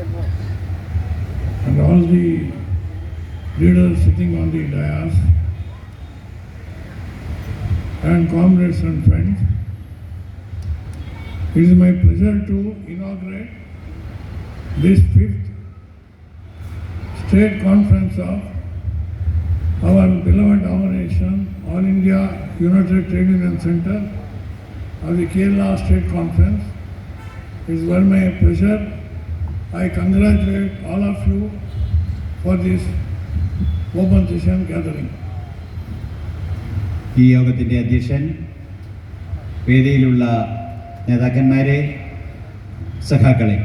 and all the leaders sitting on the dais, and comrades and friends, it is my pleasure to inaugurate this 5th State Conference of our beloved organization, All India United Trade Union Center of the Kerala State Conference. It is very my pleasure. I congratulate all of you for this open session gathering. ഈ യോഗത്തിൻ്റെ അധ്യക്ഷൻ, വേദിയിലുള്ള നേതാക്കന്മാരെ, സഖാക്കളെ,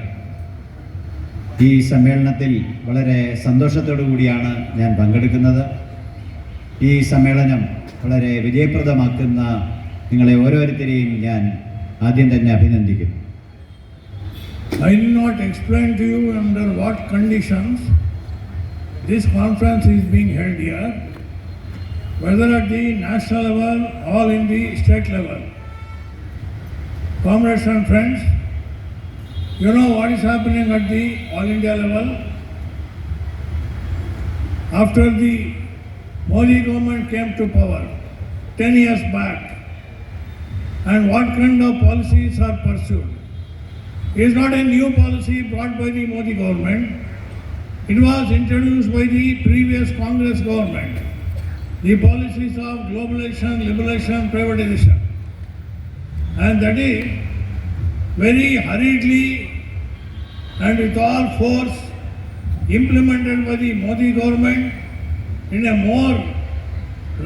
ഈ സമ്മേളനത്തിൽ വളരെ സന്തോഷത്തോടു കൂടിയാണ് ഞാൻ പങ്കെടുക്കുന്നത്. ഈ സമ്മേളനം വളരെ വിജയപ്രദമാക്കുന്ന നിങ്ങളെ ഓരോരുത്തരെയും ഞാൻ ആദ്യം തന്നെ അഭിനന്ദിക്കുന്നു. I will not explain to you under what conditions this conference is being held here, whether at the national level or in the state level. Comrades and friends, you know what is happening at the All India level? After the Modi government came to power 10 years back, and what kind of policies are pursued? It is not a new policy brought by the Modi government. It was introduced by the previous Congress government. The policies of globalization, liberalization, privatization. And that is very hurriedly and with all force implemented by the Modi government in a more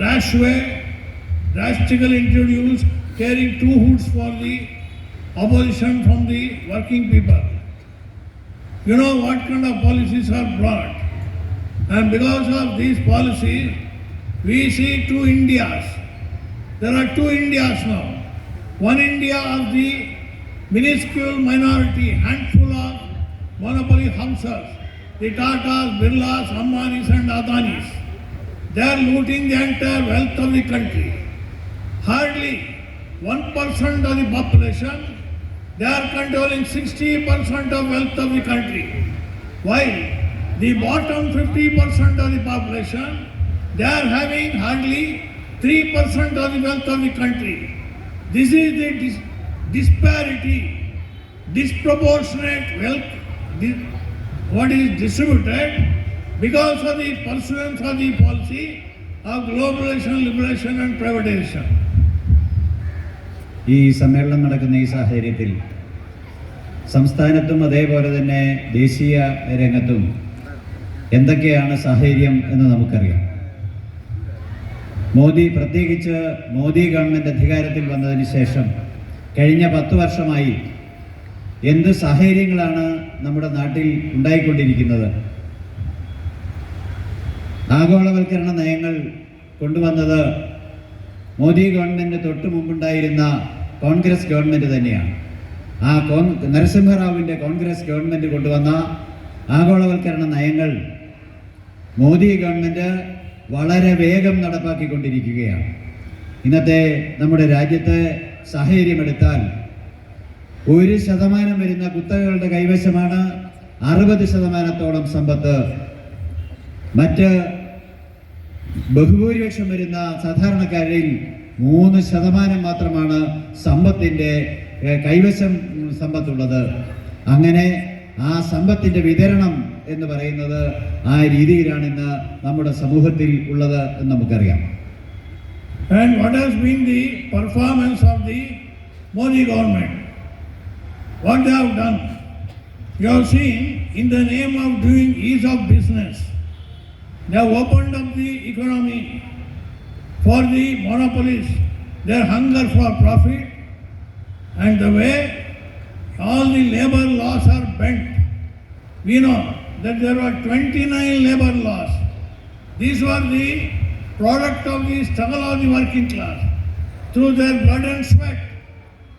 rash way, drastically introduced, carrying two hoods for the opposition from the working people. You know what kind of policies are brought. And because of these policies, we see two Indias. There are two Indias now. One India of the minuscule minority, handful of monopoly houses, the Tatas, Birlas, Ambanis and Adanis. They are looting the entire wealth of the country. Hardly 1% of the population, they are controlling 60% of wealth of the country. While the bottom 50% of the population, they are having hardly 3% of the wealth of the country. This is the disparity, disproportionate wealth, what is distributed because of the pursuance of the policy of globalization, liberalization and privatization. ഈ സമ്മേളനം നടക്കുന്ന ഈ സാഹചര്യത്തിൽ സംസ്ഥാനത്തും അതേപോലെ തന്നെ ദേശീയ രംഗത്തും എന്തൊക്കെയാണ് സാഹചര്യം എന്ന് നമുക്കറിയാം. പ്രത്യേകിച്ച് മോദി ഗവൺമെൻറ് അധികാരത്തിൽ വന്നതിന് ശേഷം കഴിഞ്ഞ 10 വർഷമായി എന്ത് സാഹചര്യങ്ങളാണ് നമ്മുടെ നാട്ടിൽ ഉണ്ടായിക്കൊണ്ടിരിക്കുന്നത്. ആഗോളവൽക്കരണ നയങ്ങൾ കൊണ്ടുവന്നത് മോദി ഗവൺമെൻറ് തൊട്ട് മുമ്പുണ്ടായിരുന്ന കോൺഗ്രസ് ഗവൺമെൻറ് തന്നെയാണ്. ആ നരസിംഹറാവുവിൻ്റെ കോൺഗ്രസ് ഗവൺമെൻറ് കൊണ്ടുവന്ന ആഗോളവൽക്കരണ നയങ്ങൾ മോദി ഗവൺമെൻറ് വളരെ വേഗം നടപ്പാക്കിക്കൊണ്ടിരിക്കുകയാണ്. ഇന്നത്തെ നമ്മുടെ രാജ്യത്തെ സാഹചര്യമെടുത്താൽ 1% വരുന്ന കുത്തകകളുടെ കൈവശമാണ് 60%-ഓളം സമ്പത്ത്. മറ്റ് ബഹുഭൂരിപക്ഷം വരുന്ന സാധാരണക്കാരിൽ 3% മാത്രമാണ് സമ്പത്തിൻ്റെ കൈവശം സമ്പത്തുള്ളത്. അങ്ങനെ ആ സമ്പത്തിൻ്റെ വിതരണം എന്ന് പറയുന്നത് ആ രീതിയിലാണ് ഇന്ന് നമ്മുടെ സമൂഹത്തിൽ ഉള്ളത് എന്ന് നമുക്കറിയാം. And what has been the performance of the Modi government? What they have done? You have seen, in the name of doing ease of business, they have opened up the economy for the monopolists, their hunger for profit, and the way all the labor laws are bent. We know that there were 29 labor laws. These were the product of the struggle of the working class. Through their blood and sweat,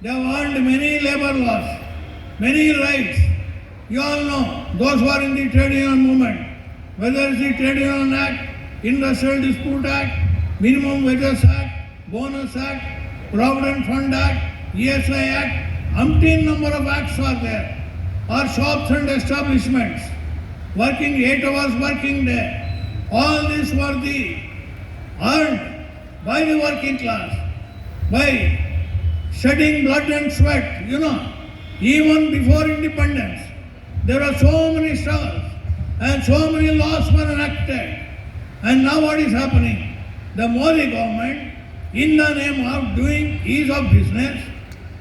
they have earned many labor laws, many rights. You all know, those who are in the trade union movement, whether it's the Trade Union Act, Industrial Dispute Act, Minimum Wages Act, Bonus Act, Provident Fund Act, ESI Act, umpteen number of acts are there. or shops and establishments, working 8 hours working day. All this were the earned by the working class, by shedding blood and sweat, even before independence. There are so many struggles and so many laws were enacted. And now what is happening? The Modi government, in the name of doing ease of business,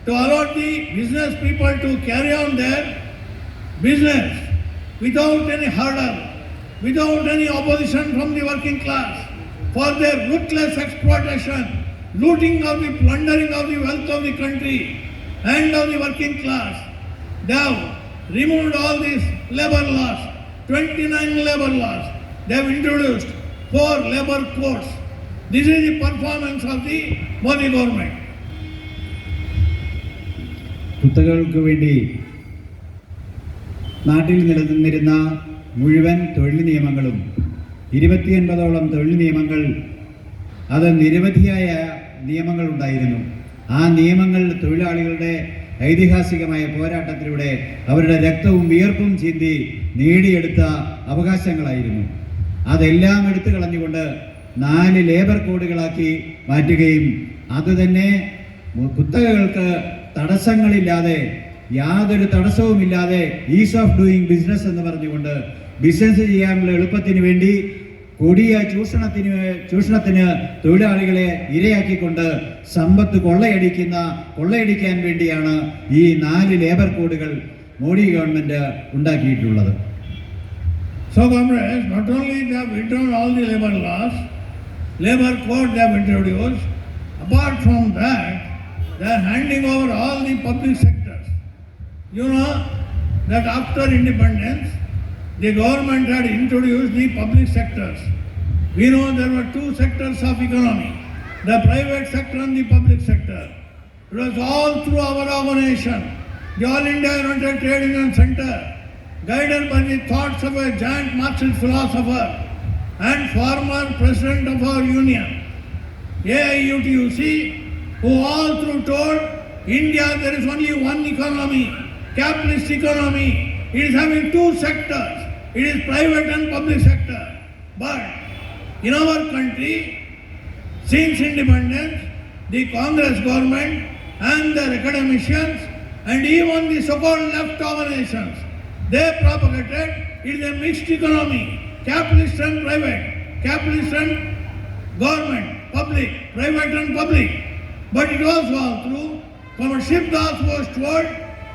to allow the business people to carry on their business without any hurdle, without any opposition from the working class, for their ruthless exploitation, looting of the plundering of the wealth of the country and of the working class. They have removed all these labor laws, 29 labor laws. They have introduced 4 labor codes. This is the performance of the Modi government. കുത്തകൾക്ക് വേണ്ടി നാട്ടിൽ നിലനിന്നിരുന്ന മുഴുവൻ തൊഴിൽ നിയമങ്ങളും 29ഓളം തൊഴിൽ നിയമങ്ങൾ, അത് നിരവധിയായ നിയമങ്ങൾ ഉണ്ടായിരുന്നു. ആ നിയമങ്ങൾ തൊഴിലാളികളുടെ ഐതിഹാസികമായ പോരാട്ടത്തിലൂടെ അവരുടെ രക്തവും വിയർപ്പും ചീന്തി നേടിയെടുത്ത അവകാശങ്ങളായിരുന്നു. അതെല്ലാം എടുത്തു കളഞ്ഞുകൊണ്ട് 4 ലേബർ കോഡുകളാക്കി മാറ്റുകയും അതുതന്നെ കുത്തകകൾക്ക് തടസ്സങ്ങളില്ലാതെ, യാതൊരു തടസ്സവുമില്ലാതെ ഈസ് ഓഫ് ഡൂയിങ് ബിസിനസ് എന്ന് പറഞ്ഞുകൊണ്ട് ബിസിനസ് ചെയ്യാനുള്ള എളുപ്പത്തിന് വേണ്ടി കൊടിയ ചൂഷണത്തിന് തൊഴിലാളികളെ ഇരയാക്കിക്കൊണ്ട് സമ്പത്ത് കൊള്ളയടിക്കാൻ വേണ്ടിയാണ് ഈ 4 ലേബർ കോഡുകൾ മോഡി ഗവൺമെന്റ് ഉണ്ടാക്കിയിട്ടുള്ളത്. So comrades, not only they have written all the labor laws, labor code they have introduced, apart from that, they are handing over all the public sectors. You know that after independence, the government had introduced the public sectors. We know there were 2 sectors of economy, the private sector and the public sector. It was all through our organization, the All India United Trade Union Center, guided by the thoughts of a giant Marxist philosopher and former president of our union, Aiutuc, who all through told India there is only one economy, capitalist economy. It is having 2 sectors. It is private and public sector. But in our country, since independence, the Congress government and their academicians and even the so-called left organizations, they propagated it is a mixed economy, capitalist and private, capitalist and government, public, private and public. But it was all through. Comrade Shivdas was told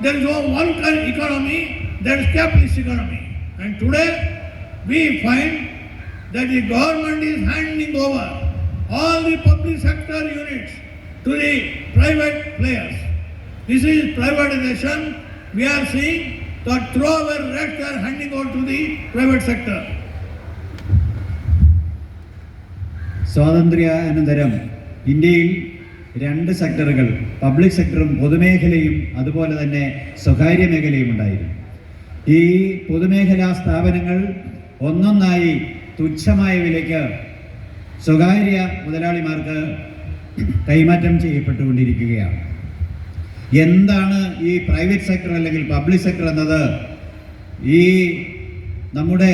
there is no one kind of economy, that is capitalist economy. And today we find that the government is handing over all the public sector units to the private players. This is privatization. We are seeing that through our rights they are handing over to the private sector. സ്വാതന്ത്ര്യാനന്തരം ഇന്ത്യയിൽ 2 സെക്ടറുകൾ, public സെക്ടറും പൊതുമേഖലയും അതുപോലെ തന്നെ സ്വകാര്യ മേഖലയും ഉണ്ടായിരുന്നു. ഈ പൊതുമേഖലാ സ്ഥാപനങ്ങൾ ഒന്നൊന്നായി തുച്ഛമായ വിലയ്ക്ക് സ്വകാര്യ മുതലാളിമാർക്ക് കൈമാറ്റം ചെയ്യപ്പെട്ടുകൊണ്ടിരിക്കുകയാണ്. എന്താണ് ഈ പ്രൈവറ്റ് സെക്ടർ അല്ലെങ്കിൽ പബ്ലിക് സെക്ടർ എന്നത്? ഈ നമ്മുടെ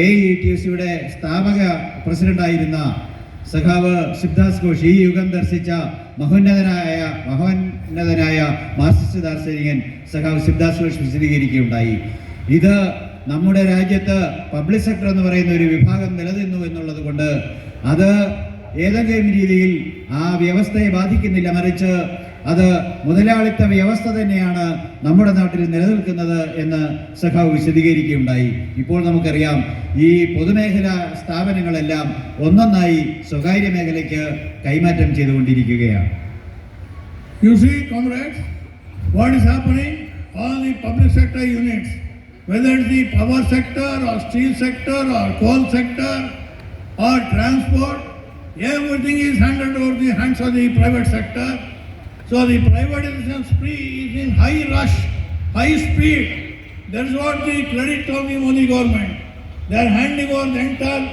AIUTCയുടെ സ്ഥാപക പ്രസിഡന്റായിരുന്ന സഖാവ് ശിവദാസ് ഘോഷ് ഈ യുഗം ദർശിച്ച മഹോന്നതനായ മാർക്സിസ്റ്റ് ദാർശനികൻ സഖാവ് ശിവദാസ് ഘോഷ് വിശദീകരിക്കുകയുണ്ടായി. ഇത് നമ്മുടെ രാജ്യത്ത് പബ്ലിക് സെക്ടർ എന്ന് പറയുന്ന ഒരു വിഭാഗം നിലനിന്നു എന്നുള്ളത് കൊണ്ട് അത് ഏതെങ്കിലും രീതിയിൽ ആ വ്യവസ്ഥയെ ബാധിക്കുന്നില്ല, മറിച്ച് അത് മുതലാളിത്ത വ്യവസ്ഥ തന്നെയാണ് നമ്മുടെ നാട്ടിൽ നിലനിൽക്കുന്നത് എന്ന് സഖാവ് വിശദീകരിക്കുകയുണ്ടായി. ഇപ്പോൾ നമുക്കറിയാം ഈ പൊതുമേഖലാ സ്ഥാപനങ്ങളെല്ലാം ഒന്നൊന്നായി സ്വകാര്യ മേഖലയ്ക്ക് കൈമാറ്റം ചെയ്തുകൊണ്ടിരിക്കുകയാണ്. You see, comrades, what is happening? All the public sector units, whether it's the power sector or steel sector or coal sector or transport, everything is handed over the hands of the private sector. So the privatization spree is in high rush, high speed. That is what the credit of the Modi government. They are handing over the entire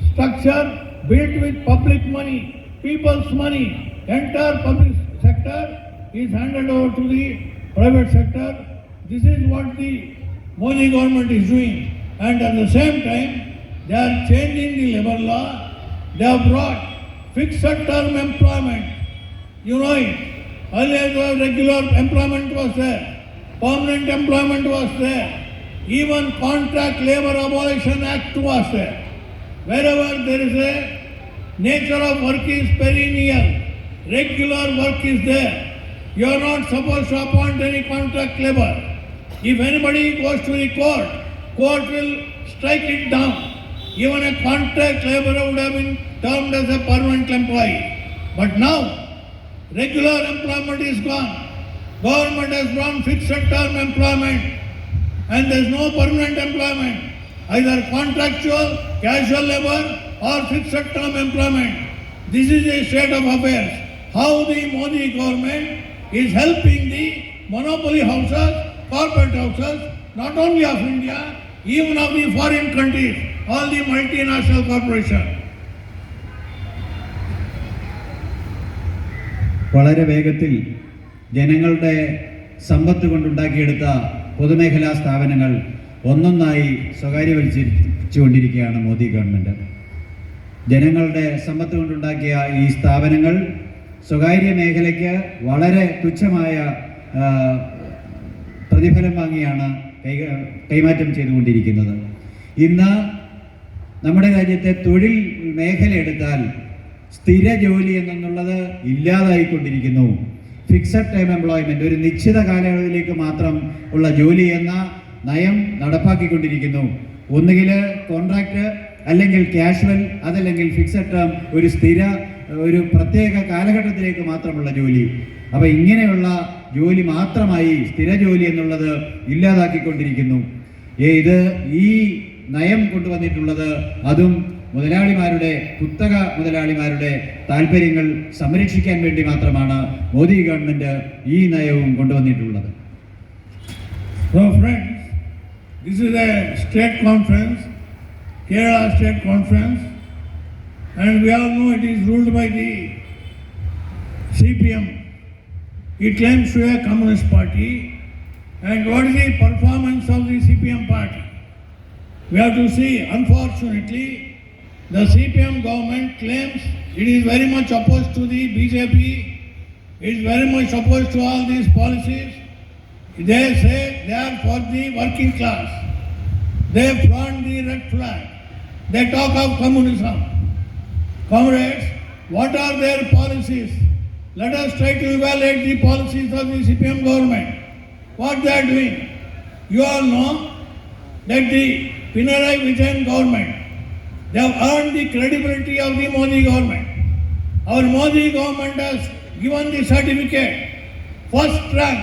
structure built with public money, people's money. Entire public sector is handed over to the private sector. This is what the Modi government is doing. And at the same time, they are changing the labor law. They have brought fixed term employment. You know it. Earlier the regular employment was there. Permanent employment was there. Even Contract Labor Abolition Act was there. Wherever there is a nature of work is perennial, regular work is there. You are not supposed to appoint any contract labor. If anybody goes to the court, court will strike it down. Even a contract laborer would have been termed as a permanent employee. But now, regular employment is gone. Government has drawn fixed term employment and there is no permanent employment. Either contractual, casual labor or fixed term employment. This is a state of affairs. How the Modi government is helping the monopoly houses, corporate houses, not only of India, even of the foreign countries, all the multinational corporations. വളരെ വേഗത്തിൽ ജനങ്ങളുടെ സമ്പത്ത് കൊണ്ടുണ്ടാക്കിയെടുത്ത പൊതുമേഖലാ സ്ഥാപനങ്ങൾ ഒന്നൊന്നായി സ്വകാര്യവൽക്കരിച്ചുകൊണ്ടിരിക്കുകയാണ് Modi government. ജനങ്ങളുടെ സമ്പത്ത് കൊണ്ടുണ്ടാക്കിയ ഈ സ്ഥാപനങ്ങൾ സ്വകാര്യ മേഖലയ്ക്ക് വളരെ തുച്ഛമായ പ്രതിഫലം വാങ്ങിയാണ് കൈമാറ്റം ചെയ്തുകൊണ്ടിരിക്കുന്നത്. ഇന്ന് നമ്മുടെ രാജ്യത്തെ തൊഴിൽ മേഖല എടുത്താൽ സ്ഥിര ജോലി എന്നുള്ളത് ഇല്ലാതായിക്കൊണ്ടിരിക്കുന്നു. ഫിക്സഡ് ടൈം എംപ്ലോയ്മെൻറ്റ്, ഒരു നിശ്ചിത കാലയളവിലേക്ക് മാത്രം ഉള്ള ജോലി എന്ന നയം നടപ്പാക്കിക്കൊണ്ടിരിക്കുന്നു. ഒന്നുകിൽ കോൺട്രാക്റ്റ്, അല്ലെങ്കിൽ കാഷ്വൽ, അതല്ലെങ്കിൽ ഫിക്സഡ് ടേം, ഒരു പ്രത്യേക കാലഘട്ടത്തിലേക്ക് മാത്രമുള്ള ജോലി. അപ്പോൾ ഇങ്ങനെയുള്ള ജോലി മാത്രമായി സ്ഥിര ജോലി എന്നുള്ളത് ഇല്ലാതാക്കിക്കൊണ്ടിരിക്കുന്നു. ഇത് ഈ നയം കൊണ്ടുവന്നിട്ടുള്ളത് അതും മുതലാളിമാരുടെ, കുത്തക മുതലാളിമാരുടെ താല്പര്യങ്ങൾ സംരക്ഷിക്കാൻ വേണ്ടി മാത്രമാണ് മോദി ഗവൺമെൻറ് ഈ നയവും കൊണ്ടുവന്നിട്ടുള്ളത്. So friends, this is a state conference, Kerala state conference, and we all know it is ruled by the CPM. It claims to be a communist party. And what is the performance of the CPM party? We have to see, unfortunately, the CPM government claims it is very much opposed to the BJP, it is very much opposed to all these policies. They say they are for the working class. They flaunt the red flag. They talk of communism. Comrades, what are their policies? Let us try to evaluate the policies of the CPM government. What they are doing. You all know that the Pinarayi Vijayan government, they have earned the credibility of the Modi government. Our Modi government has given the certificate, first rank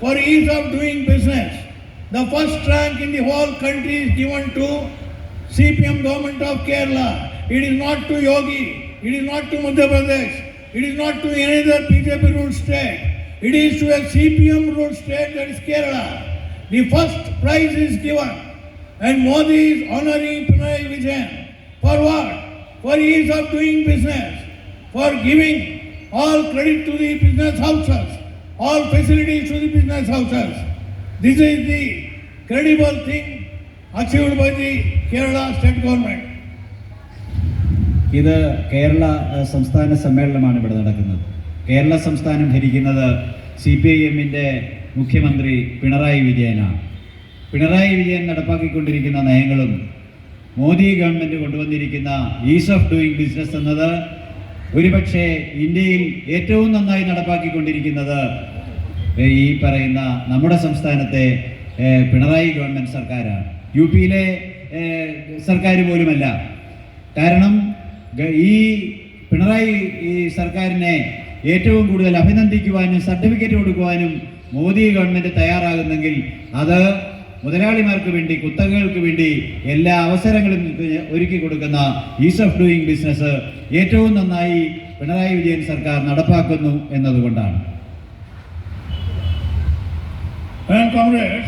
for ease of doing business. The first rank in the whole country is given to CPM government of Kerala. It is not to Yogi, it is not to Madhya Pradesh, it is not to any other BJP ruled state. It is to a CPM ruled state, that is Kerala. The first prize is given. And Modi is honoring Pinarayi Vijayan. For what? For ease of doing business. For giving all credit to the business houses. All facilities to the business houses. This is the credible thing achieved by the Kerala state government. ഇത് കേരള സംസ്ഥാന സമ്മേളനമാണ് ഇവിടെ നടക്കുന്നത്. കേരള സംസ്ഥാനം ഭരിക്കുന്നത് CPIMൻ്റെ മുഖ്യമന്ത്രി പിണറായി വിജയനാണ്. പിണറായി വിജയൻ നടപ്പാക്കിക്കൊണ്ടിരിക്കുന്ന നയങ്ങളും മോദി ഗവൺമെൻറ് കൊണ്ടുവന്നിരിക്കുന്ന ഈസ് ഓഫ് ഡൂയിങ് ബിസിനസ് എന്നത് ഒരുപക്ഷെ ഇന്ത്യയിൽ ഏറ്റവും നന്നായി നടപ്പാക്കിക്കൊണ്ടിരിക്കുന്നത് ഈ പറയുന്ന നമ്മുടെ സംസ്ഥാനത്തെ പിണറായി ഗവൺമെൻറ് സർക്കാരാണ്. UPയിലെ സർക്കാർ പോലുമല്ല. കാരണം ഈ പിണറായി സർക്കാരിനെ ഏറ്റവും കൂടുതൽ അഭിനന്ദിക്കുവാനും സർട്ടിഫിക്കറ്റ് കൊടുക്കുവാനും മോദി ഗവൺമെൻറ് തയ്യാറാകുന്നെങ്കിൽ അത് മുതലാളിമാർക്ക് വേണ്ടി, കുത്തകകൾക്ക് വേണ്ടി എല്ലാ അവസരങ്ങളും ഒരുക്കി കൊടുക്കുന്ന ഈസ് ഓഫ് ഡൂയിങ് ബിസിനസ് ഏറ്റവും നന്നായി പിണറായി വിജയൻ സർക്കാർ നടപ്പാക്കുന്നു എന്നതുകൊണ്ടാണ്. Comrades,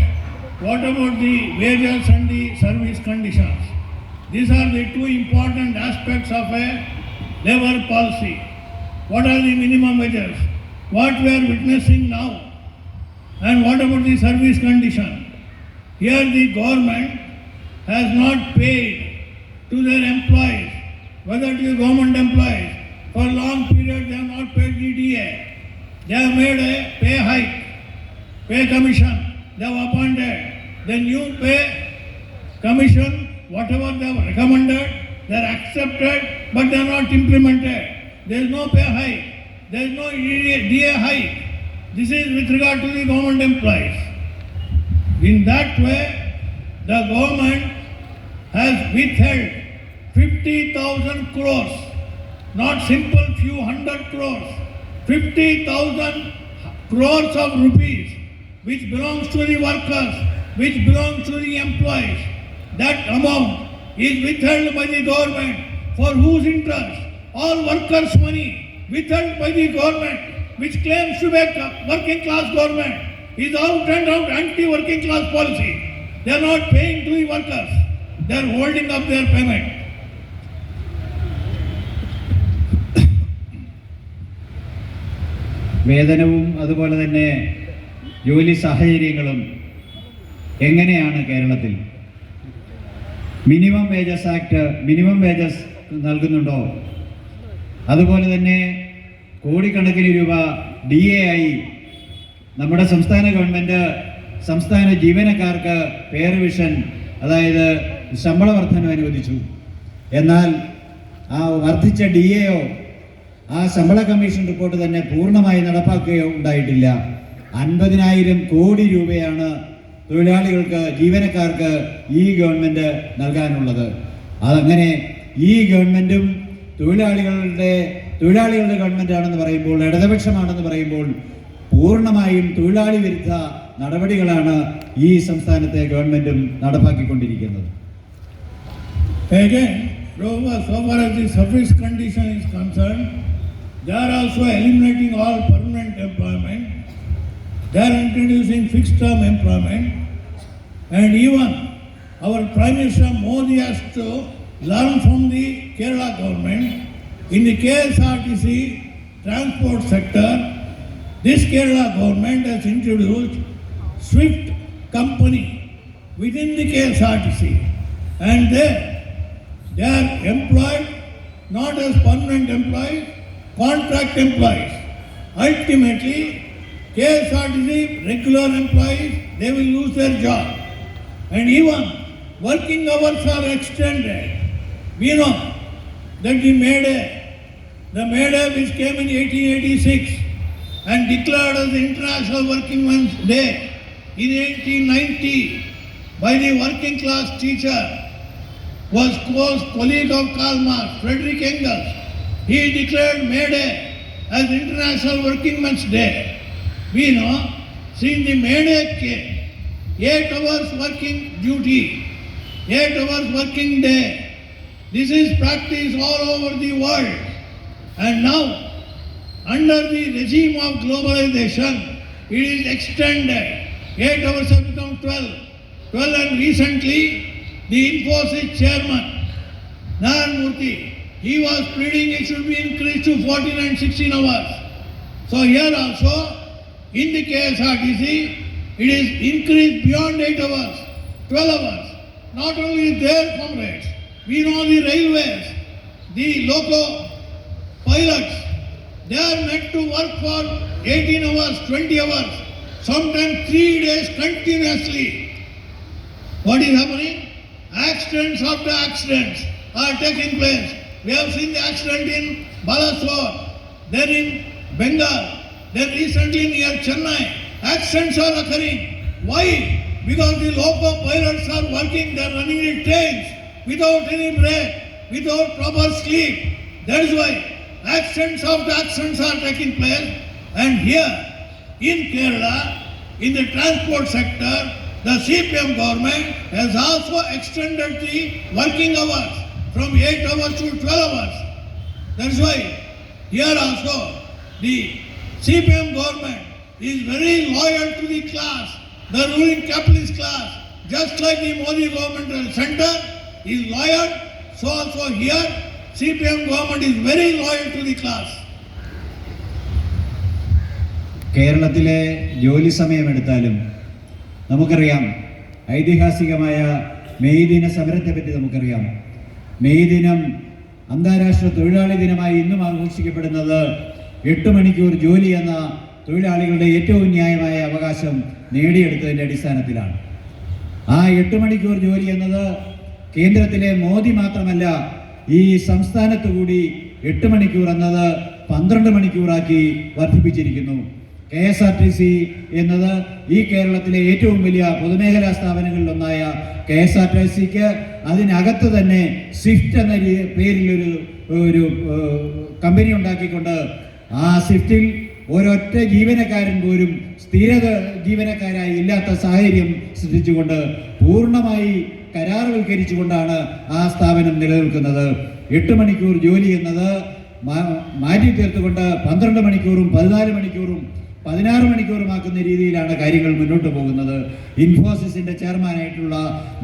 what about the wages and the service conditions? These are the two important aspects of a labor policy. What are the minimum wages? What we are witnessing now And what about the service condition? Here the government has not paid to their employees, whether it is government employees, for a long period they have not paid the DA. They have made a pay hike, pay commission, they have appointed. The new pay commission, whatever they have recommended, they are accepted, but they are not implemented. There is no pay hike, there is no DA hike. This is with regard to the government employees. In that way, the government has withheld 50,000 crores, not simple few hundred crores, 50,000 crores of rupees, which belongs to the workers, which belongs to the employees. That amount is withheld by the government. For whose interest? All workers' money withheld by the government, which claims to be a working class government, is out and out anti-working class policy. They are not paying to the workers. They are holding up their payment. വേതനവും അതുപോലെ തന്നെ ജോലി സാഹചര്യങ്ങളും എങ്ങനെയാണ് കേരളത്തിൽ? Minimum wages act minimum wages നൽകുന്നുണ്ടോ? അതുപോലെ തന്നെ കോടിക്കണക്കിന് രൂപ DA ആയി നമ്മുടെ സംസ്ഥാന ഗവൺമെൻറ് സംസ്ഥാന ജീവനക്കാർക്ക് പേ റിവിഷൻ, അതായത് ശമ്പള വർധന അനുവദിച്ചു. എന്നാൽ ആ വർദ്ധിച്ച DAയോ ആ ശമ്പള കമ്മീഷൻ റിപ്പോർട്ട് തന്നെ പൂർണ്ണമായി നടപ്പാക്കുകയോ ഉണ്ടായിട്ടില്ല. 50,000 കോടി രൂപയാണ് തൊഴിലാളികൾക്ക്, ജീവനക്കാർക്ക് ഈ ഗവൺമെൻറ് നൽകാനുള്ളത്. അതങ്ങനെ ഈ ഗവൺമെൻറ്റും തൊഴിലാളികളുടെ ഗവൺമെൻറ്റാണെന്ന് പറയുമ്പോൾ, ഇടതുപക്ഷമാണെന്ന് പറയുമ്പോൾ പൂർണ്ണമായും തൊഴിലാളി വിരുദ്ധ നടപടികളാണ് ഈ സംസ്ഥാനത്തെ ഗവൺമെൻറ്റും നടപ്പാക്കിക്കൊണ്ടിരിക്കുന്നത്. Again, so far as the service condition is concerned, they are also eliminating all permanent employment. They are introducing fixed term employment. And even our Prime Minister Modi has to learn from the Kerala government. In the KSRTC transport sector, this Kerala government has introduced Swift company within the KSRTC. And they are employed not as permanent employees, contract employees. Ultimately, KSRTC regular employees, they will lose their job. And even working hours are extended. We know that the May Day which came in 1886 and declared as the International Working Men's Day in 1890 by the working class teacher was close colleague of Karl Marx, Friedrich Engels. He declared May Day as International Working Men's Day. We know, since the May Day came, 8 hours working duty, 8 hours working day. This is practiced all over the world. And now, under the regime of globalization, it is extended. 8 hours have become 12. And recently, the Infosys chairman, Naran Murthy, he was pleading it should be increased to 14 and 16 hours. So here also, in the KSRTC, it is increased beyond 8 hours, 12 hours. Not only their comrades, we know the railways, the loco pilots, they are meant to work for 18 hours, 20 hours, sometimes 3 days continuously. What is happening? Accidents after accidents are taking place. We have seen the accident in Balasore, then in Bengal, then recently near Chennai. Accidents are occurring. Why? Because the loco pilots are working, they are running the trains without any break, without proper sleep. That is why accidents after accidents are taking place. And here in Kerala, in the transport sector, the CPM government has also extended the working hours from 8 hours to 12 hours. That is why here also the CPM government is very loyal to the class, the ruling capitalist class. Just like the Modi government center is loyal, so also here CPM government is very loyal to the class. കേരളത്തിലെ ജോലി സമയമെടുത്താലും നമുക്കറിയാം, ഐതിഹാസികമായ May ദിന സമരത്തെപ്പറ്റി നമുക്കറിയാം. May ദിനം അന്താരാഷ്ട്ര തൊഴിലാളി ദിനമായി ഇന്നും ആഘോഷിക്കപ്പെടുന്നത് 8 മണിക്കൂർ ജോലി എന്ന തൊഴിലാളികളുടെ ഏറ്റവും ന്യായമായ അവകാശം നേടിയെടുത്തതിൻ്റെ അടിസ്ഥാനത്തിലാണ്. ആ 8 മണിക്കൂർ ജോലി എന്നത് കേന്ദ്രത്തിലെ മോദി മാത്രമല്ല, ഈ സംസ്ഥാനത്ത് കൂടി 8 മണിക്കൂർ എന്നത് 12 മണിക്കൂറാക്കി വർദ്ധിപ്പിച്ചിരിക്കുന്നു. KSRTC എന്നത് ഈ കേരളത്തിലെ ഏറ്റവും വലിയ പൊതുമേഖലാ സ്ഥാപനങ്ങളിലൊന്നായ KSRTCക്ക് അതിനകത്ത് തന്നെ സ്വിഫ്റ്റ് എന്ന പേരിലൊരു കമ്പനി ഉണ്ടാക്കിക്കൊണ്ട് ആ സ്വിഫ്റ്റിൽ ഒരൊറ്റ ജീവനക്കാരൻ പോലും സ്ഥിര ജീവനക്കാരായി ഇല്ലാത്ത സാഹചര്യം സൃഷ്ടിച്ചുകൊണ്ട് പൂർണ്ണമായി കരാറുവൽക്കരിച്ചുകൊണ്ടാണ് ആ സ്ഥാപനം നിലനിൽക്കുന്നത്. 8 മണിക്കൂർ ജോലി എന്നത് മാറ്റി തീർത്തുകൊണ്ട് 12 മണിക്കൂറും 14 മണിക്കൂറും 16 മണിക്കൂറുമാക്കുന്ന രീതിയിലാണ് കാര്യങ്ങൾ മുന്നോട്ട് പോകുന്നത്. ഇൻഫോസിസിന്റെ ചെയർമാനായിട്ടുള്ള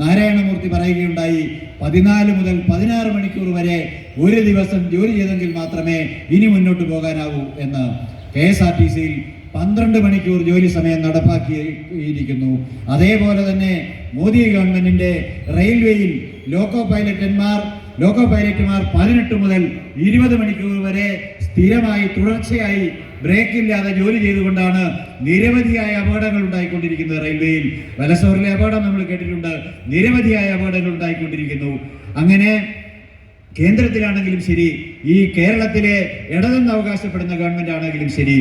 നാരായണമൂർത്തി പറയുകയുണ്ടായി, 14 മുതൽ 16 മണിക്കൂർ വരെ ഒരു ദിവസം ജോലി ചെയ്തെങ്കിൽ മാത്രമേ ഇനി മുന്നോട്ട് പോകാനാവൂ എന്ന്. KSRTCയിൽ 12 മണിക്കൂർ ജോലി സമയം നടപ്പാക്കിയിരിക്കുന്നു. അതേപോലെ തന്നെ മോദി ഗവൺമെന്റിന്റെ റെയിൽവേയിൽ ലോക്കോ പൈലറ്റുമാർ 18 മുതൽ 20 മണിക്കൂർ വരെ സ്ഥിരമായി തുടർച്ചയായി ബ്രേക്കില്ലാതെ ജോലി ചെയ്തുകൊണ്ടാണ് നിരവധിയായ അപകടങ്ങൾ ഉണ്ടായിക്കൊണ്ടിരിക്കുന്നത്. റെയിൽവേയിൽ വലസോറിലെ അപകടം നമ്മൾ കേട്ടിട്ടുണ്ട്. നിരവധിയായ അപകടങ്ങൾ ഉണ്ടായിക്കൊണ്ടിരിക്കുന്നു. അങ്ങനെ കേന്ദ്രത്തിലാണെങ്കിലും ശരി, ഈ കേരളത്തിലെ ഇടതെന്ന് അവകാശപ്പെടുന്ന ഗവൺമെന്റ് ആണെങ്കിലും ശരി,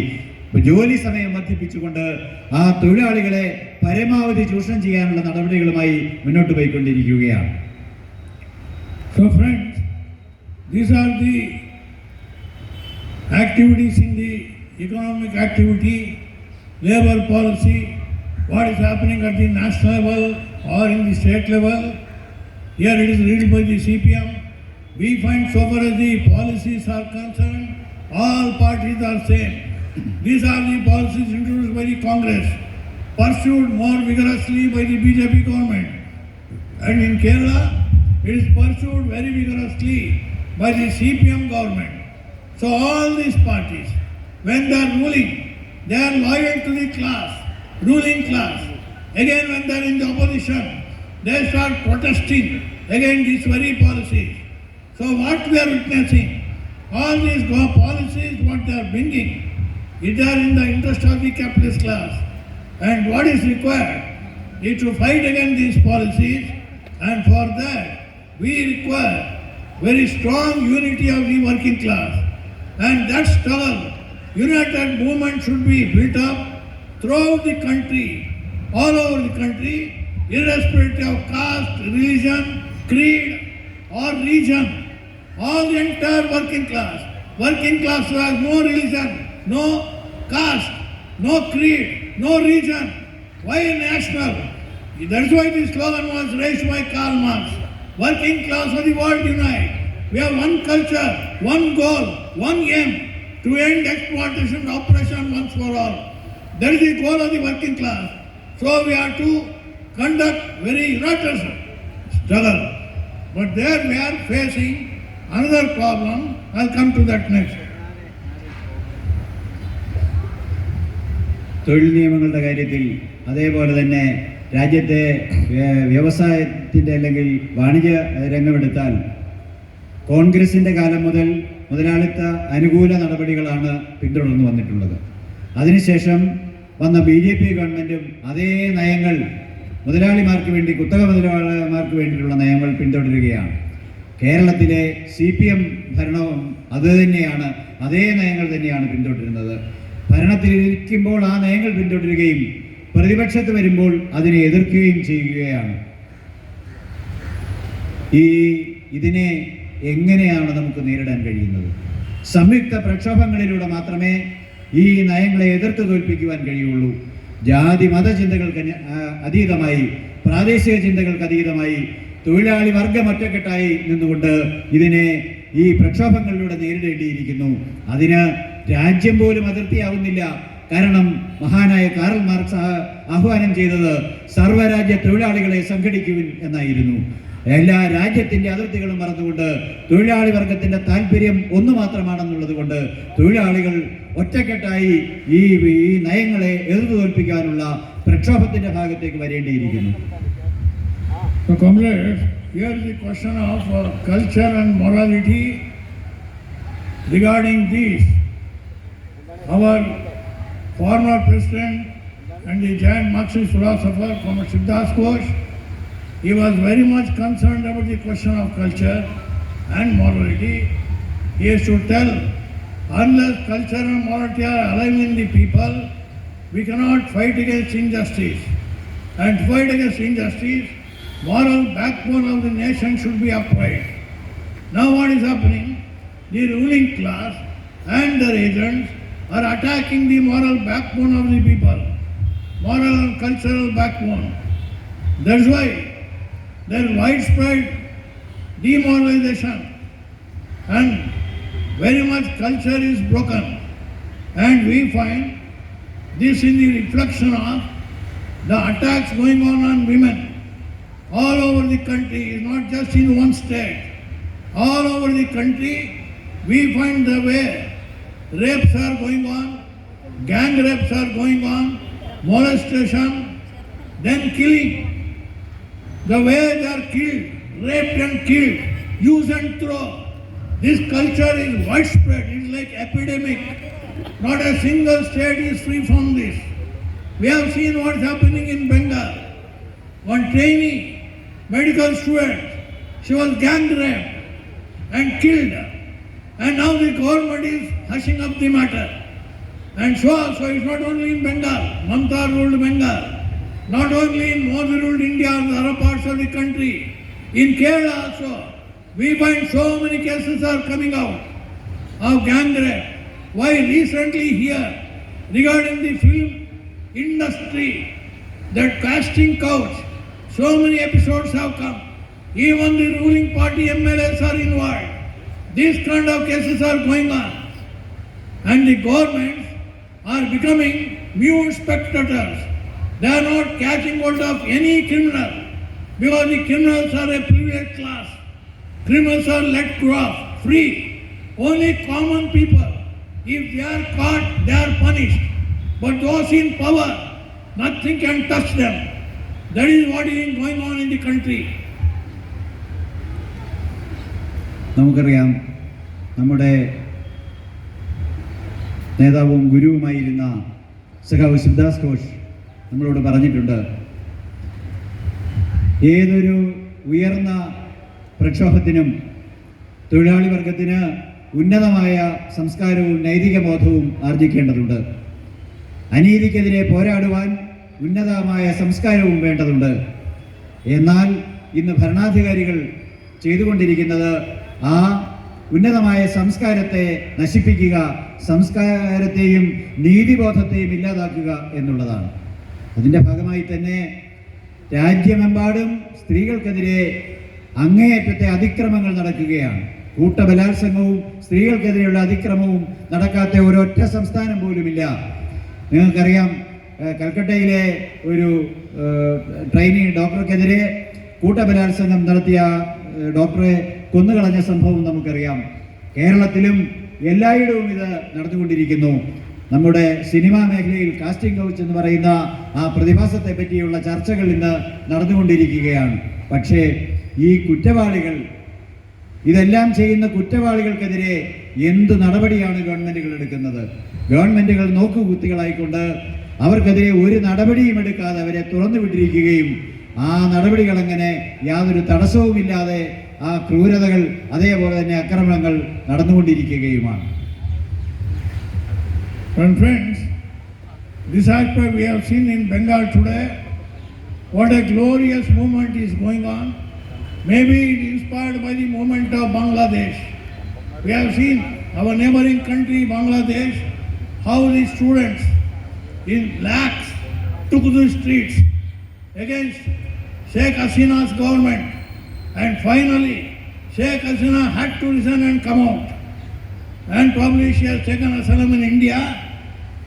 ജോലി സമയം വർദ്ധിപ്പിച്ചുകൊണ്ട് ആ തൊഴിലാളികളെ പരമാവധി ചൂഷണം ചെയ്യാനുള്ള നടപടികളുമായി മുന്നോട്ട് പോയിക്കൊണ്ടിരിക്കുകയാണ്. So friends, these are the activities in the economic activity, labor policy, what is happening at the national level or in the state level. Here it is led by the CPM. We find so far as the policies are concerned, all parties are same. These are the policies introduced by the Congress, pursued more vigorously by the BJP government. And in Kerala, it is pursued very vigorously by the CPM government. So all these parties, when they are ruling, they are loyal to the class, ruling class. Again, when they are in the opposition, they start protesting against these very policies. So what we are witnessing, all these policies, what they are bringing, it are in the interest of the capitalist class. And what is required is to fight against these policies, and for that we require very strong unity of the working class. And that struggle, united movement should be built up throughout the country, all over the country, irrespective of caste, religion, creed or region. All the entire working class who has no religion, no caste, no creed, no region. Why national? That's why the slogan was raised by Karl Marx. Working class of the world unite. We have one culture, one goal, one aim, to end exploitation and oppression once for all. That is the goal of the working class. So we have to conduct very rigorous struggle. But there we are facing another problem. I'll come to that next. തൊഴിൽ നിയമങ്ങളുടെ കാര്യത്തിൽ അതേപോലെ തന്നെ രാജ്യത്തെ വ്യവസായത്തിൻ്റെ അല്ലെങ്കിൽ വാണിജ്യ രംഗമെടുത്താൽ കോൺഗ്രസിൻ്റെ കാലം മുതൽ മുതലാളിത്ത അനുകൂല നടപടികളാണ് പിന്തുടർന്നു വന്നിട്ടുള്ളത്. അതിനുശേഷം വന്ന BJP ഗവൺമെൻറ്റും അതേ നയങ്ങൾ മുതലാളിമാർക്ക് വേണ്ടി, കുത്തക മുതലാളിമാർക്ക് വേണ്ടിയിട്ടുള്ള നയങ്ങൾ പിന്തുടരുകയാണ്. കേരളത്തിലെ CPM ഭരണവും അതുതന്നെയാണ്, അതേ നയങ്ങൾ തന്നെയാണ് പിന്തുടരുന്നത്. ഭരണത്തിലിരിക്കുമ്പോൾ ആ നയങ്ങൾ പിന്തുടരുകയും പ്രതിപക്ഷത്ത് വരുമ്പോൾ അതിനെ എതിർക്കുകയും ചെയ്യുകയാണ്. ഇതിനെ എങ്ങനെയാണ് നമുക്ക് നേരിടാൻ കഴിയുന്നത്? സംയുക്ത പ്രക്ഷോഭങ്ങളിലൂടെ മാത്രമേ ഈ നയങ്ങളെ എതിർത്ത് തോൽപ്പിക്കുവാൻ കഴിയുള്ളൂ. ജാതി മത ചിന്തകൾക്ക് അതീതമായി, പ്രാദേശിക ചിന്തകൾക്ക് അതീതമായി തൊഴിലാളി വർഗം ഒറ്റക്കെട്ടായി നിന്നുകൊണ്ട് ഇതിനെ ഈ പ്രക്ഷോഭങ്ങളിലൂടെ നേരിടേണ്ടിയിരിക്കുന്നു. അതിന് രാജ്യം പോലും അതിർത്തിയാവുന്നില്ല. കാരണം മഹാനായ കാറൽ മാർക്സ് ആഹ്വാനം ചെയ്തത് സർവ്വരാജ്യ തൊഴിലാളികളെ സംഘടിക്കുവിൻ എന്നായിരുന്നു. എല്ലാ രാജ്യത്തിന്റെ അതിർത്തികളും മറന്നുകൊണ്ട് തൊഴിലാളി വർഗത്തിന്റെ താല്പര്യം ഒന്ന് മാത്രമാണെന്നുള്ളത് കൊണ്ട് തൊഴിലാളികൾ ഒറ്റക്കെട്ടായി ഈ നയങ്ങളെ എതിർത്ത് തോൽപ്പിക്കാനുള്ള പ്രക്ഷോഭത്തിന്റെ ഭാഗത്തേക്ക് വരേണ്ടിയിരിക്കുന്നു. So comrades, here is the question of culture and morality. Regarding this, our former president and the giant Marxist philosopher, Siddharth Ghosh, he was very much concerned about the question of culture and morality. He has to tell, unless culture and morality are alive in the people, we cannot fight against injustice. And to fight against injustice, moral backbone of the nation should be upright. Now what is happening? The ruling class and their agents are attacking the moral backbone of the people, moral and cultural backbone. That's why there is widespread demoralization and very much culture is broken. And we find this in the reflection of the attacks going on women all over the country. It's not just in one state. All over the country, we find the way rapes are going on, gang rapes are going on, molestation, then killing. The way they are killed, raped and killed, use and throw. This culture is widespread. It's like epidemic. Not a single state is free from this. We have seen what's happening in Bengal. One trainee, medical student, she was gang raped and killed. And now the government is hushing up the matter. And so it's not only in Bengal, Mamta ruled Bengal, not only in Modi ruled India and the other parts of the country. In Kerala also, we find so many cases are coming out of gang rape. Why recently here, regarding the film industry, that casting couch, so many episodes have come. Even the ruling party MLAs are involved. These kind of cases are going on. And the governments are becoming mute spectators. They are not catching hold of any criminal because the criminals are a privileged class. Criminals are let go off free. Only common people, if they are caught, they are punished. But those in power, nothing can touch them. That is what is going on in the country. നമുക്കറിയാം, നമ്മുടെ നേതാവും ഗുരുവുമായിരുന്ന സഖാവ് സിദ്ധാർത്ഥ് ഘോഷ് നമ്മളോട് പറഞ്ഞിട്ടുണ്ട്, ഏതൊരു ഉയർന്ന പ്രക്ഷോഭത്തിനും തൊഴിലാളി വർഗത്തിന് ഉന്നതമായ സംസ്കാരവും നൈതിക ബോധവും ആർജിക്കേണ്ടതുണ്ട്. അനീതിക്കെതിരെ പോരാടുവാൻ ഉന്നതമായ സംസ്കാരവും വേണ്ടതുണ്ട്. എന്നാൽ ഇന്ന് ഭരണാധികാരികൾ ചെയ്തുകൊണ്ടിരിക്കുന്നത് ആ ഉന്നതമായ സംസ്കാരത്തെ നശിപ്പിക്കുക, സംസ്കാരത്തെയും നീതിബോധത്തെയും ഇല്ലാതാക്കുക എന്നുള്ളതാണ്. അതിൻ്റെ ഭാഗമായി തന്നെ രാജ്യമെമ്പാടും സ്ത്രീകൾക്കെതിരെ അങ്ങേയറ്റത്തെ അതിക്രമങ്ങൾ നടക്കുകയാണ്. കൂട്ടബലാത്സംഗവും സ്ത്രീകൾക്കെതിരെയുള്ള അതിക്രമവും നടക്കാത്ത ഒരൊറ്റ സംസ്ഥാനം പോലുമില്ല. നിങ്ങൾക്കറിയാം, കൽക്കട്ടയിലെ ഒരു ട്രെയിനി ഡോക്ടർക്കെതിരെ കൂട്ടബലാത്സംഗം നടത്തിയ ഡോക്ടറെ കൊന്നുകളഞ്ഞ സംഭവം നമുക്കറിയാം. കേരളത്തിലും എല്ലായിടവും ഇത് നടന്നുകൊണ്ടിരിക്കുന്നു. നമ്മുടെ സിനിമാ മേഖലയിൽ കാസ്റ്റിംഗ് കൗച്ച് എന്ന് പറയുന്ന ആ പ്രതിഭാസത്തെ പറ്റിയുള്ള ചർച്ചകൾ ഇന്ന് നടന്നുകൊണ്ടിരിക്കുകയാണ്. പക്ഷേ ഈ കുറ്റവാളികൾ, ഇതെല്ലാം ചെയ്യുന്ന കുറ്റവാളികൾക്കെതിരെ എന്ത് നടപടിയാണ് ഗവൺമെൻറ്റുകൾ എടുക്കുന്നത്? ഗവൺമെൻറ്റുകൾ നോക്കുകുത്തികളായിക്കൊണ്ട് അവർക്കെതിരെ ഒരു നടപടിയും എടുക്കാതെ അവരെ തുറന്നു വിട്ടിരിക്കുകയും ആ നടപടികൾ അങ്ങനെ യാതൊരു തടസ്സവുമില്ലാതെ ആ ക്രൂരതകൾ, അതേപോലെ തന്നെ അക്രമങ്ങൾ നടന്നുകൊണ്ടിരിക്കുകയുമാണ്. Friends, this aspect we have seen in Bengal today. What a glorious movement is going on. Maybe it is inspired by the movement of Bangladesh. We have seen our neighboring country, Bangladesh, how the students in lakhs took to the streets against Sheikh Hasina's government. And finally, Sheikh Hasina had to resign and come out. And probably she has taken asylum in India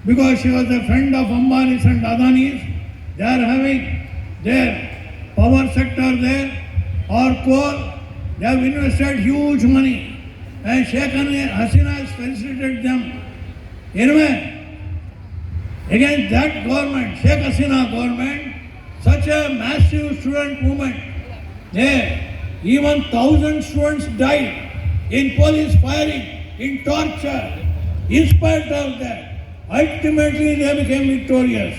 because she was a friend of Ambani's and Adani's. They are having their power sector there. or coal, they have invested huge money and Sheikh Hasina has facilitated them. Anyway, against that government, Sheikh Hasina government, such a massive student movement, even 1,000 students died in police firing, in torture. In spite of that, ultimately they became victorious.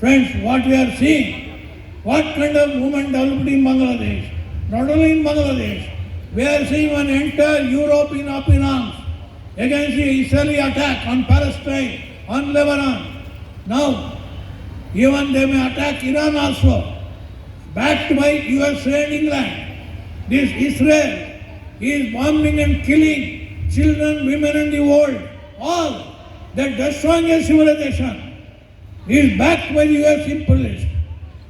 Friends, what we are seeing, what kind of movement developed in Bangladesh, not only in Bangladesh, we are seeing an entire Europe in up in arms against the Israeli attack on Palestine, on Lebanon. Now, even they may attack Iran also, backed by USA and England. This Israel is bombing and killing children, women and the world. All that destroying a civilization is backed by the US imperialists.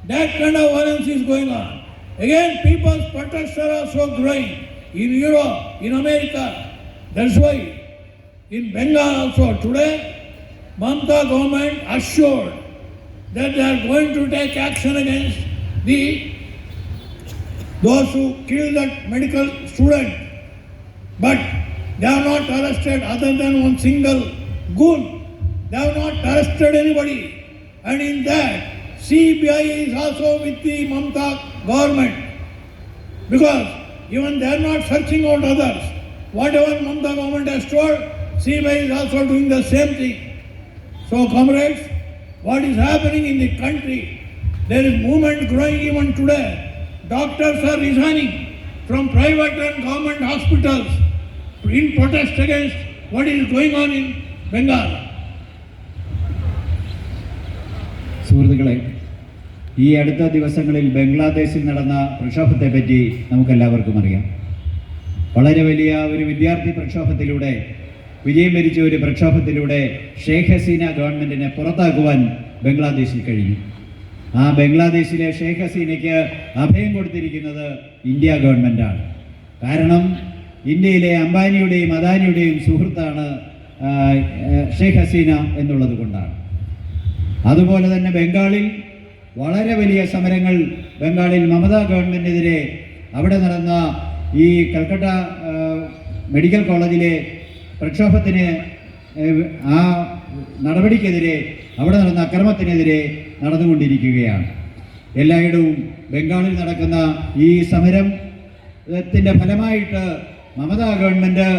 That kind of violence is going on. Again, people's protests are also growing in Europe, in America. That's why in Bengal also today, Mamata government assured that they are going to take action against those who killed that medical student. But they have not arrested other than one single goon. They have not arrested anybody. And in that, CBI is also with the Mamata government. Because even they are not searching out others. Whatever Mamata government has told, CBI is also doing the same thing. So comrades, what is happening in the country, there is movement growing even today. Doctors are resigning from private and government hospitals in protest against what is going on in Bengal. സുഹൃത്തുക്കളെ, ഈ അടുത്ത ദിവസങ്ങളിൽ ബംഗ്ലാദേശിൽ നടന്ന പ്രക്ഷോഭത്തെപ്പറ്റി നമുക്കെല്ലാവർക്കും അറിയാം. വളരെ വലിയ ഒരു വിദ്യാർത്ഥി പ്രക്ഷോഭത്തിലൂടെ, വിജയം വരിച്ച ഒരു പ്രക്ഷോഭത്തിലൂടെ ഷെയ്ഖ് ഹസീന ഗവൺമെൻറ്റിനെ പുറത്താക്കുവാൻ ബംഗ്ലാദേശിൽ കഴിഞ്ഞു. ആ ബംഗ്ലാദേശിലെ ഷെയ്ഖ് ഹസീനയ്ക്ക് അഭയം കൊടുത്തിരിക്കുന്നത് ഇന്ത്യ ഗവൺമെൻറ്റാണ്. കാരണം ഇന്ത്യയിലെ അംബാനിയുടെയും അദാനിയുടെയും സുഹൃത്താണ് ഷെയ്ഖ് ഹസീന എന്നുള്ളത് കൊണ്ടാണ്. അതുപോലെ തന്നെ ബംഗാളിൽ വളരെ വലിയ സമരങ്ങൾ ബംഗാളിൽ മമതാ ഗവൺമെൻറ്റിനെതിരെ അവിടെ നടന്ന ഈ കൽക്കട്ട മെഡിക്കൽ കോളേജിലെ പ്രക്ഷോഭത്തിന്, ആ നടപടിക്കെതിരെ, അവിടെ നടന്ന അക്രമത്തിനെതിരെ നടന്നുകൊണ്ടിരിക്കുകയാണ്. എല്ലായിടവും ബംഗാളിൽ നടക്കുന്ന ഈ സമരത്തിൻ്റെ ഫലമായിട്ട് മമതാ ഗവൺമെൻറ്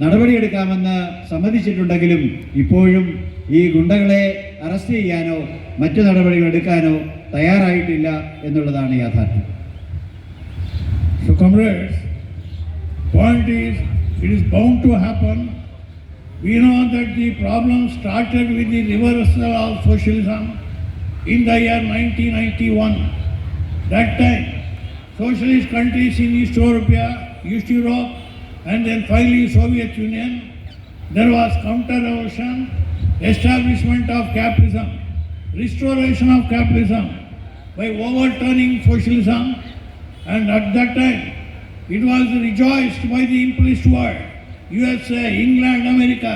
നടപടിയെടുക്കാമെന്ന് സമ്മതിച്ചിട്ടുണ്ടെങ്കിലും ഇപ്പോഴും ഈ ഗുണ്ടകളെ അറസ്റ്റ് ചെയ്യാനോ മറ്റു നടപടികൾ എടുക്കാനോ തയ്യാറായിട്ടില്ല എന്നുള്ളതാണ് യാഥാർത്ഥ്യം. So comrades, point is, it is bound to happen. We know that the problem started with the reversal of socialism in the year 1991. That time, socialist countries in East Europe, and then finally Soviet Union, there was counter-revolution, establishment of capitalism, restoration of capitalism by overturning socialism, and at that time it was rejoiced by the imperialist world, USA, England, America.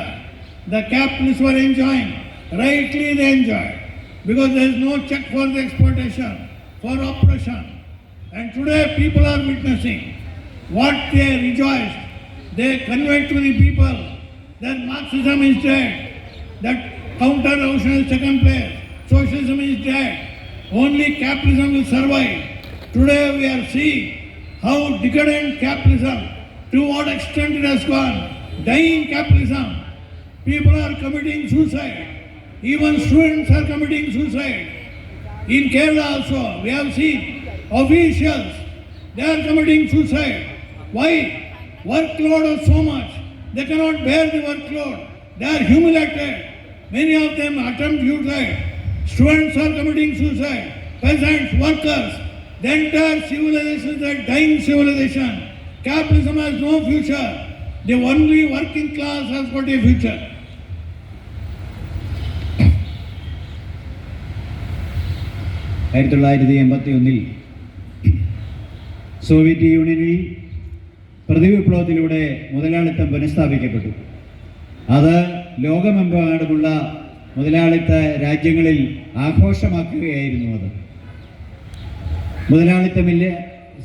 The capitalists were enjoying, rightly they enjoyed, because there is no check for the exploitation, for oppression. And today people are witnessing what they rejoiced. They conveyed to the people that Marxism is dead, that counter-revolution has taken place, socialism is dead, only capitalism will survive. Today we are seeing how decadent capitalism, to what extent it has gone, dying capitalism. People are committing suicide, even students are committing suicide. In Kerala also, we have seen officials, they are committing suicide. Why? Workload is so much, they cannot bear the workload, they are humiliated. Many of them attempt suicide. Students are committing suicide, peasants, workers. The entire civilization is a dying civilization. Capitalism has no future. The only working class has got a future. Soviet യൂണിയനിൽ പ്രതിവിപ്ലവത്തിലൂടെ മുതലാളിത്തം പുനഃസ്ഥാപിക്കപ്പെട്ടു. അത് ലോകമെമ്പാടുമുള്ള മുതലാളിത്ത രാജ്യങ്ങളിൽ ആഘോഷമാക്കുകയായിരുന്നു. അത് മുതലാളിത്തമില്ല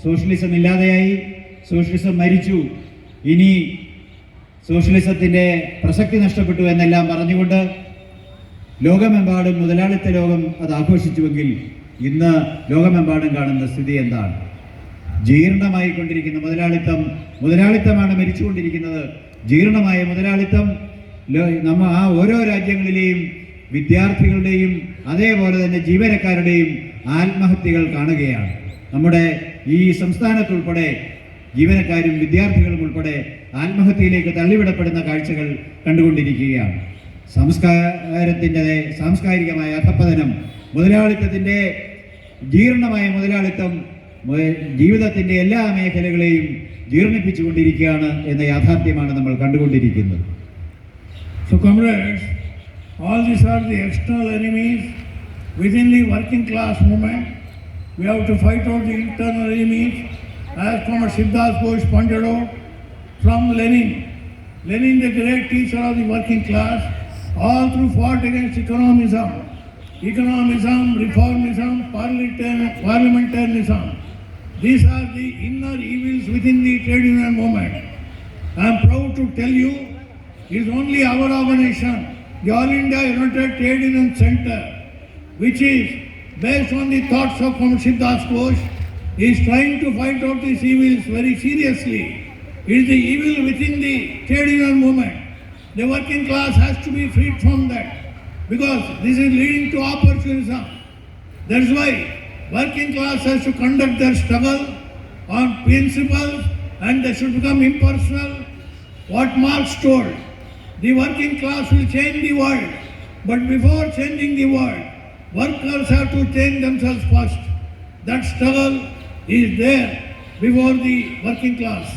socialism ഇല്ലാതെയായി, socialism മരിച്ചു, ഇനി സോഷ്യലിസത്തിൻ്റെ പ്രസക്തി നഷ്ടപ്പെട്ടു എന്നെല്ലാം പറഞ്ഞുകൊണ്ട് ലോകമെമ്പാടും മുതലാളിത്ത ലോകം അത് ആഘോഷിച്ചുവെങ്കിൽ ഇന്ന് ലോകമെമ്പാടും കാണുന്ന സ്ഥിതി എന്താണ്? ജീർണമായിക്കൊണ്ടിരിക്കുന്ന മുതലാളിത്തമാണ് മരിച്ചുകൊണ്ടിരിക്കുന്നത്. ജീർണമായ മുതലാളിത്തം ആ ഓരോ രാജ്യങ്ങളിലെയും വിദ്യാർത്ഥികളുടെയും അതേപോലെ തന്നെ ജീവനക്കാരുടെയും ആത്മഹത്യകൾ കാണുകയാണ്. നമ്മുടെ ഈ സംസ്ഥാനത്തുൾപ്പെടെ ജീവനക്കാരും വിദ്യാർത്ഥികളും ഉൾപ്പെടെ ആത്മഹത്യയിലേക്ക് തള്ളിവിടപ്പെടുന്ന കാഴ്ചകൾ കണ്ടുകൊണ്ടിരിക്കുകയാണ്. സാംസ്കാരികമായ അധപ്പതനം, മുതലാളിത്തത്തിൻ്റെ ജീർണമായ മുതലാളിത്തം ജീവിതത്തിൻ്റെ എല്ലാ മേഖലകളെയും ജീർണിപ്പിച്ചുകൊണ്ടിരിക്കുകയാണ് എന്ന യാഥാർത്ഥ്യമാണ് നമ്മൾ കണ്ടുകൊണ്ടിരിക്കുന്നത്. So comrades, all these are the external enemies within the working class movement. We have to fight out the internal enemies, as Comrade Siddharth Ghosh pointed out from Lenin. Lenin, the great teacher of the working class, all through fought against economism, reformism, parliamentarianism. These are the inner evils within the trade union movement. I am proud to tell you, it is only our organization, the All India United Trade Union Center, which is based on the thoughts of Comrade Siddharth Ghosh, is trying to fight out these evils very seriously. It is the evil within the trade union movement. The working class has to be freed from that, because this is leading to opportunism. That's why working class has to conduct their struggle on principles, and they should become impersonal. What Marx told, the working class will change the world, but before changing the world, workers have to change themselves first. That struggle is there before the working class.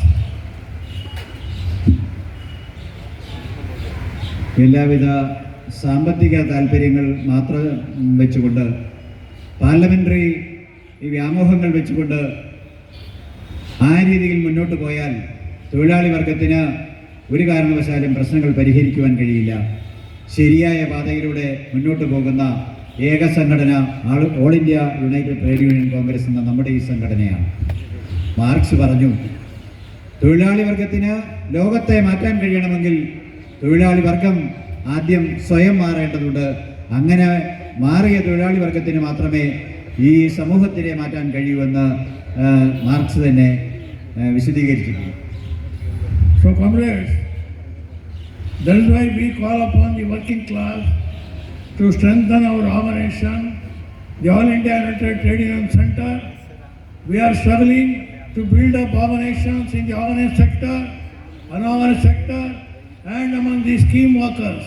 എല്ലാവിധ സാമ്പത്തിക താല്പര്യങ്ങൾ മാത്രം വെച്ചുകൊണ്ട്, parliamentary വ്യാമോഹങ്ങൾ വെച്ചുകൊണ്ട് ആ രീതിയിൽ മുന്നോട്ട് പോയാൽ തൊഴിലാളി വർഗത്തിന് ഒരു കാരണവശാലും പ്രശ്നങ്ങൾ പരിഹരിക്കുവാൻ കഴിയില്ല. ശരിയായ പാതയിലൂടെ മുന്നോട്ട് പോകുന്ന ഏക സംഘടന all India United trade union Congress എന്ന നമ്മുടെ ഈ സംഘടനയാണ്. മാർക്സ് പറഞ്ഞു, തൊഴിലാളി വർഗത്തിന് ലോകത്തെ മാറ്റാൻ കഴിയണമെങ്കിൽ തൊഴിലാളി വർഗം ആദ്യം സ്വയം മാറേണ്ടതുണ്ട്. അങ്ങനെ മാറിയ തൊഴിലാളി വർഗത്തിന് മാത്രമേ ഈ സമൂഹത്തിനെ മാറ്റാൻ കഴിയൂവെന്ന് മാർക്സ് തന്നെ വിശദീകരിച്ചിട്ടുണ്ട്. So comrades, that is why we call upon the working class to strengthen our organization, the All India United Trade Union Center. We are struggling to build up organizations in the organized sector, unorganized sector, and among the scheme workers,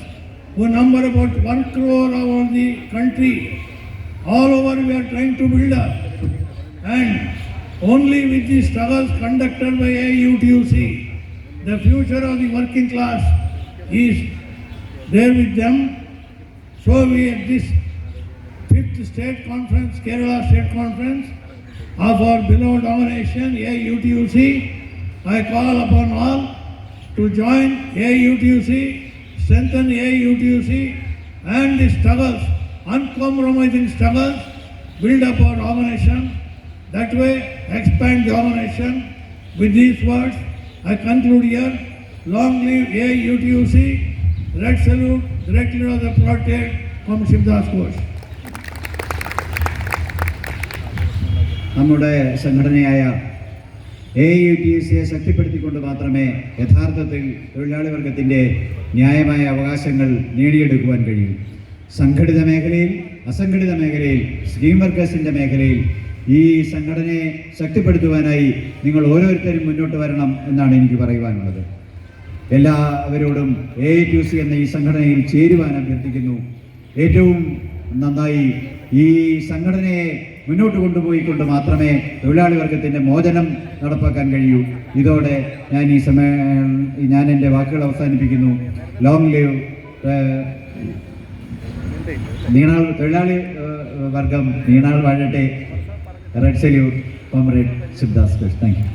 who number about 1 crore over the country. All over we are trying to build up, and only with the struggles conducted by Aiutuc, the future of the working class is there with them. So we at this 5th state conference, Kerala state conference of our beloved organization Aiutuc, I call upon all to join Aiutuc, strengthen Aiutuc, and the struggles, uncompromising struggles, build up our organization. That way, expand the organization. With these words, I conclude here. Long live Aiutuc. Red salute, direct leader of the proletariat, Comrade Siddharth Ghosh. നമ്മുടെ സംഘടനയായ AIUTCയെ ശക്തിപ്പെടുത്തിക്കൊണ്ട് മാത്രമേ യഥാർത്ഥത്തിൽ തൊഴിലാളി വർഗത്തിൻ്റെ ന്യായമായ അവകാശങ്ങൾ നേടിയെടുക്കുവാൻ കഴിയും. സംഘടിത മേഖലയിൽ, അസംഘടിത മേഖലയിൽ, സ്കീം വർക്കേഴ്സിൻ്റെ മേഖലയിൽ ഈ സംഘടനയെ ശക്തിപ്പെടുത്തുവാനായി നിങ്ങൾ ഓരോരുത്തരും മുന്നോട്ട് വരണം എന്നാണ് എനിക്ക് പറയുവാനുള്ളത്. എല്ലാവരോടും AIUTC എന്ന ഈ സംഘടനയിൽ ചേരുവാൻ അഭ്യർത്ഥിക്കുന്നു. ഏറ്റവും നന്നായി ഈ സംഘടനയെ മുന്നോട്ട് കൊണ്ടുപോയിക്കൊണ്ട് മാത്രമേ തൊഴിലാളി വർഗത്തിൻ്റെ മോചനം നടപ്പാക്കാൻ കഴിയൂ. ഇതോടെ ഞാൻ എൻ്റെ വാക്കുകൾ അവസാനിപ്പിക്കുന്നു. ലോങ് ലിവ് തൊഴിലാളി വർഗം നീണാൾ വാഴട്ടെ. Red salute, comrade Siddharth Ghosh. Thank U.